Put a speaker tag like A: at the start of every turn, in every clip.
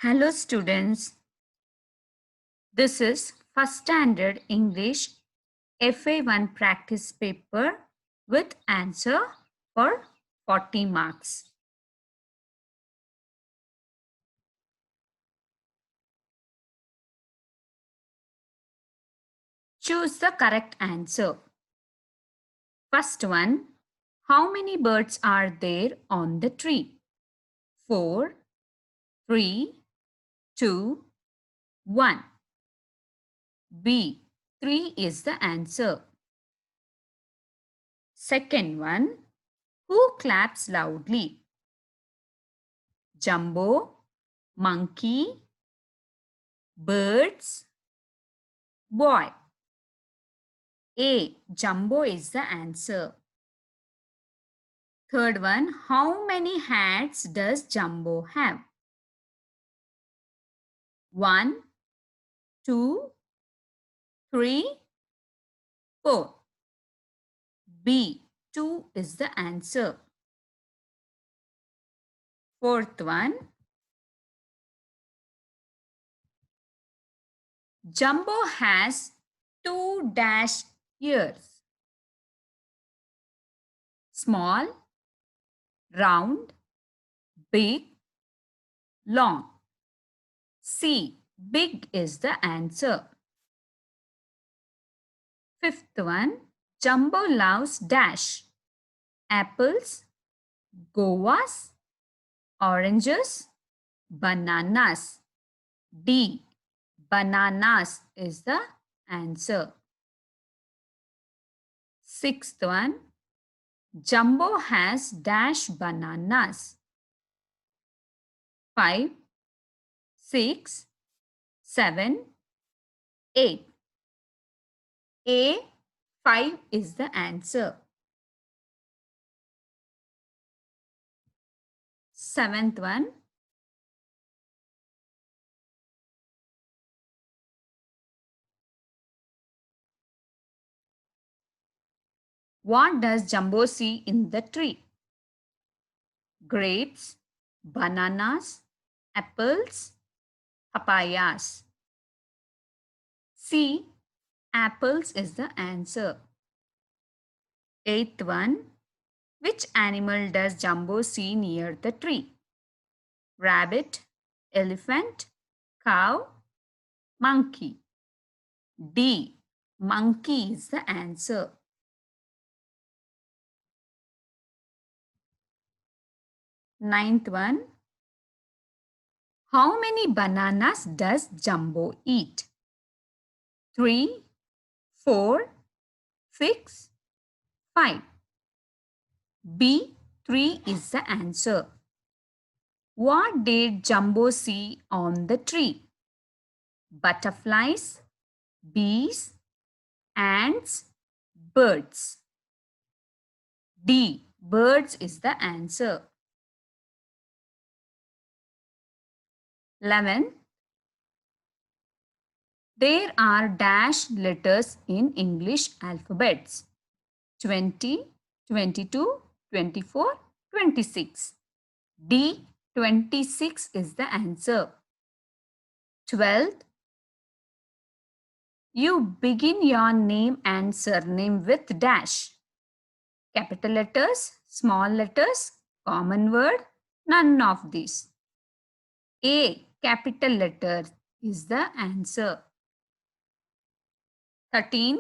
A: Hello students, this is first standard English FA1 practice paper with answer for 40 marks. Choose the correct answer. First one, how many birds are there on the tree? 4, 3, 2, 1. B. 3 is the answer. Second one, who claps loudly? Jumbo, monkey, birds, boy. A. Jumbo is the answer. Third one, how many hats does Jumbo have? 1, 2, 3, 4. B. 2 is the answer. Fourth one, Jumbo has 2 dash ears. Small, round, big, long. C. Big is the answer. Fifth one, Jumbo loves dash. Apples, guavas, oranges, bananas. D. Bananas is the answer. Sixth one, Jumbo has dash bananas. 5, 6, 7, 8. A. 5 is the answer. Seventh one, what does Jumbo see in the tree? Grapes, bananas, apples, papayas. C. Apples is the answer. Eighth one, which animal does Jumbo see near the tree? Rabbit, elephant, cow, monkey. D. Monkey is the answer. Ninth one, how many bananas does Jumbo eat? 3, 4, 6, 5. B. 3 is the answer. What did Jumbo see on the tree? Butterflies, bees, ants, birds. D. Birds is the answer. 11. There are dash letters in English alphabets. 20, 22, 24, 26. D. 26 is the answer. 12th. You begin your name and surname with dash. Capital letters, small letters, common word, none of these. A. Capital letter is the answer. 13.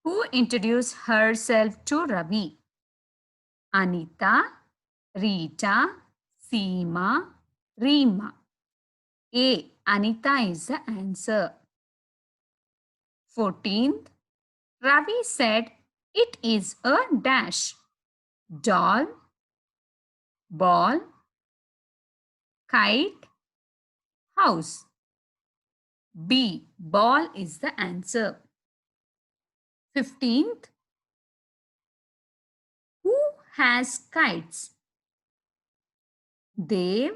A: Who introduced herself to Ravi? Anita, Rita, Seema, Reema. A. Anita is the answer. 14th. Ravi said it is a dash. Doll, ball, kite, house. B. Ball is the answer. 15th. Who has kites? Dev,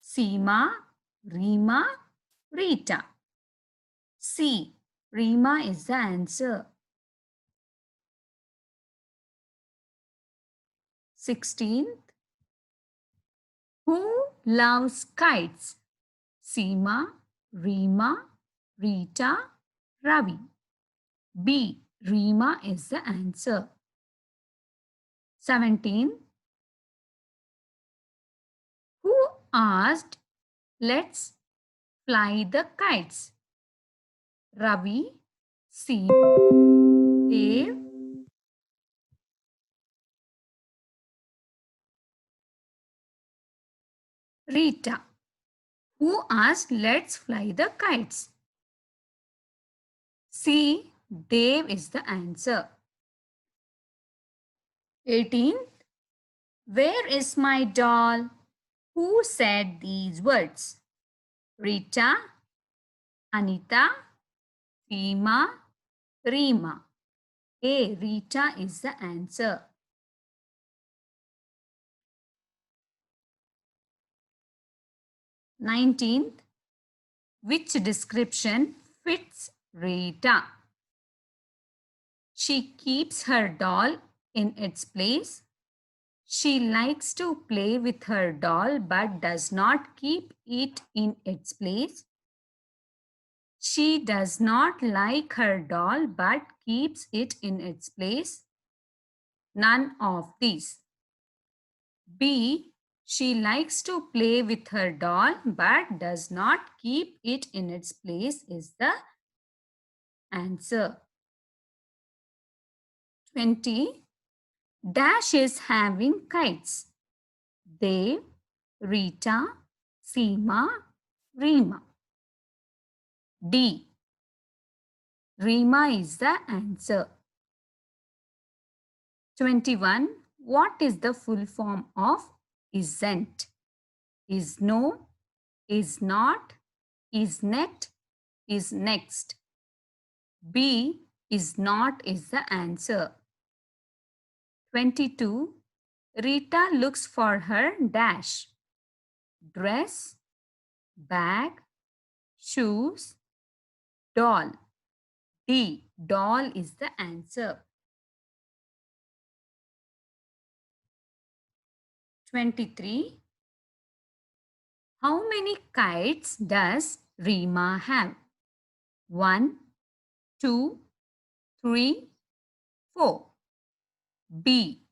A: Seema, Reema, Rita. C. Reema is the answer. 16th. Who loves kites? Seema, Reema, Rita, Ravi. B. Reema is the answer. 17. Who asked, let's fly the kites? Ravi, Seema, Dev, Rita. Who asked, let's fly the kites? C. Dev is the answer. 18. Where is my doll? Who said these words? Rita, Anita, Seema, Reema. A. Rita is the answer. 19th. Which description fits Rita? She keeps her doll in its place. She likes to play with her doll but does not keep it in its place. She does not like her doll but keeps it in its place. None of these. B. She likes to play with her doll but does not keep it in its place is the answer. 20. Dash is having kites. Dev, Rita, Seema, Reema. D. Reema is the answer. 21. What is the full form of isn't? Is no, is not, is net, is next. B. Is not is the answer. 22. Rita looks for her dash. Dress, bag, shoes, doll. D. Doll is the answer. 23. How many kites does Reema have? 1, 2, 3, 4. B.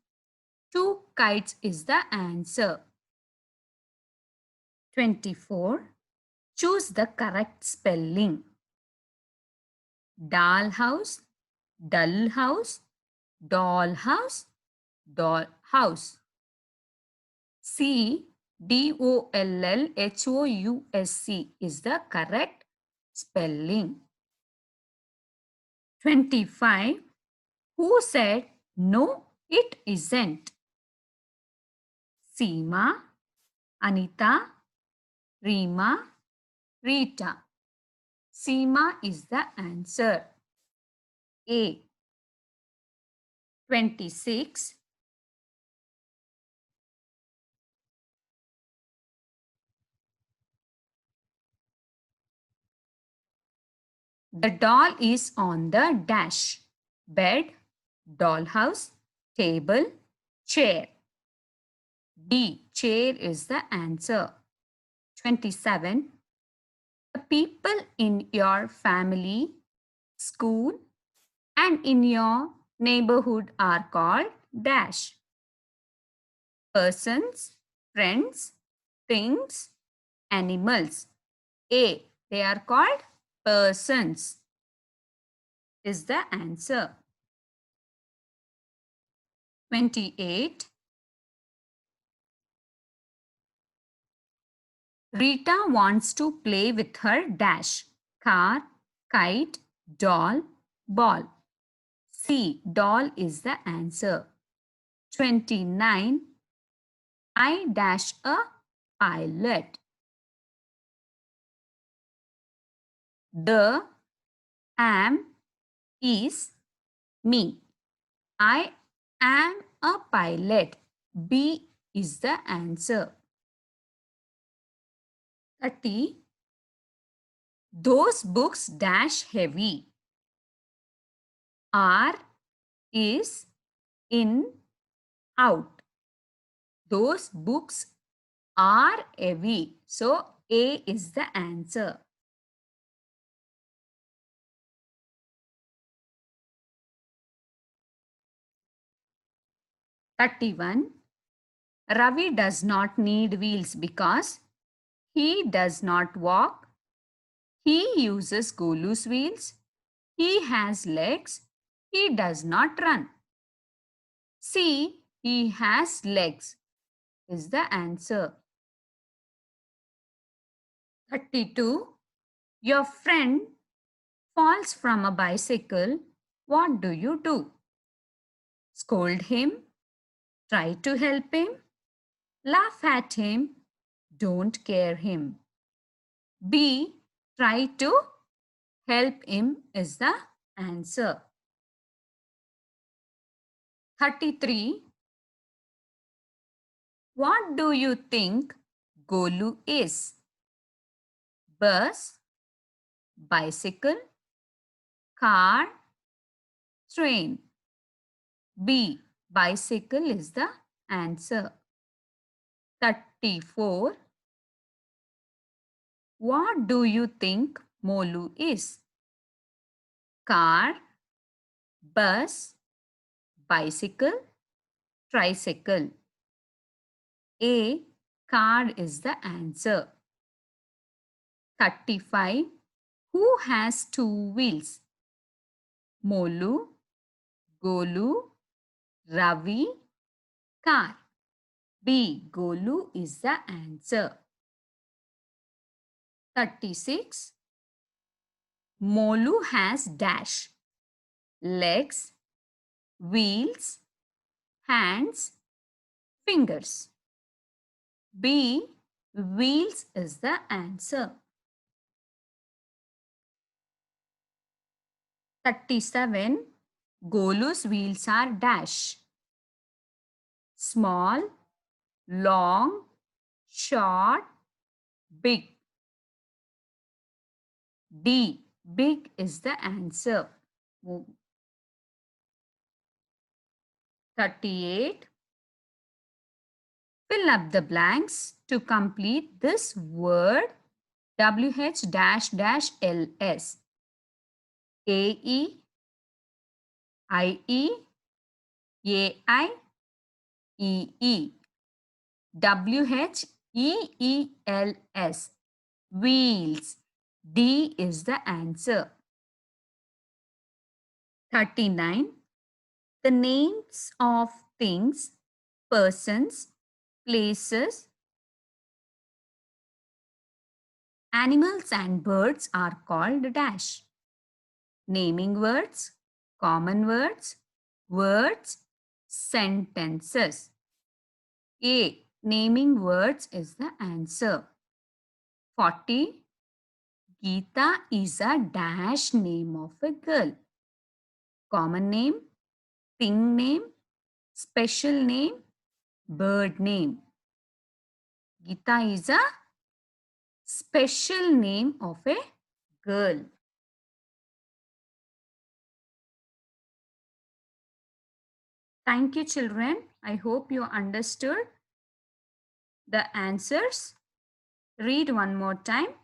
A: 2 kites is the answer. 24. Choose the correct spelling. Doll house, dull house, doll house, doll house. C. Dollhouse is the correct spelling. 25. Who said no, it isn't? Seema, Anita, Reema, Rita. Seema is the answer. A. 26. The doll is on the dash. Bed, dollhouse, table, chair. D. Chair is the answer. 27. The people in your family, school, and in your neighborhood are called dash. Persons, friends, things, animals. A. They are called persons is the answer. 28. Rita wants to play with her dash. Car, kite, doll, ball. C. Doll is the answer. 29. I dash a pilot. The am is me. I am a pilot. B is the answer. 30. Those books dash heavy. Are, is, in, out. Those books R-A-V. So A is the answer. "31. Ravi does not need wheels because he does not walk. He uses Golu's wheels. He has legs. He does not run." C. He has legs is the answer. 32. Your friend falls from a bicycle. What do you do? Scold him, try to help him, laugh at him, don't care him. B. Try to help him is the answer. 33. What do you think Golu is? Bus, bicycle, car, train. B. Bicycle is the answer. 34. What do you think Molu is? Car, bus, bicycle, tricycle. A. Car is the answer. 35. Who has two wheels? Molu, Golu, Ravi, car. B. Golu is the answer. 36. Molu has dash. Legs, wheels, hands, fingers. B. Wheels is the answer. 37. Golu's wheels are dash. Small, long, short, big. D. Big is the answer. 38. Fill up the blanks to complete this word WH dash dash LS. AE, IE, AI, EE. WHEELS. Wheels. D is the answer. 39. The names of things, persons, places, animals and birds are called dash. Naming words, common words, words, sentences. A. Naming words is the answer. 40. Geeta is a dash name of a girl. Common name, thing name, special name, bird name. Geeta is a special name of a girl. Thank you, children. I hope you understood the answers. Read one more time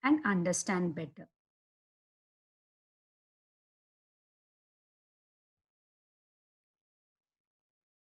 A: and understand better.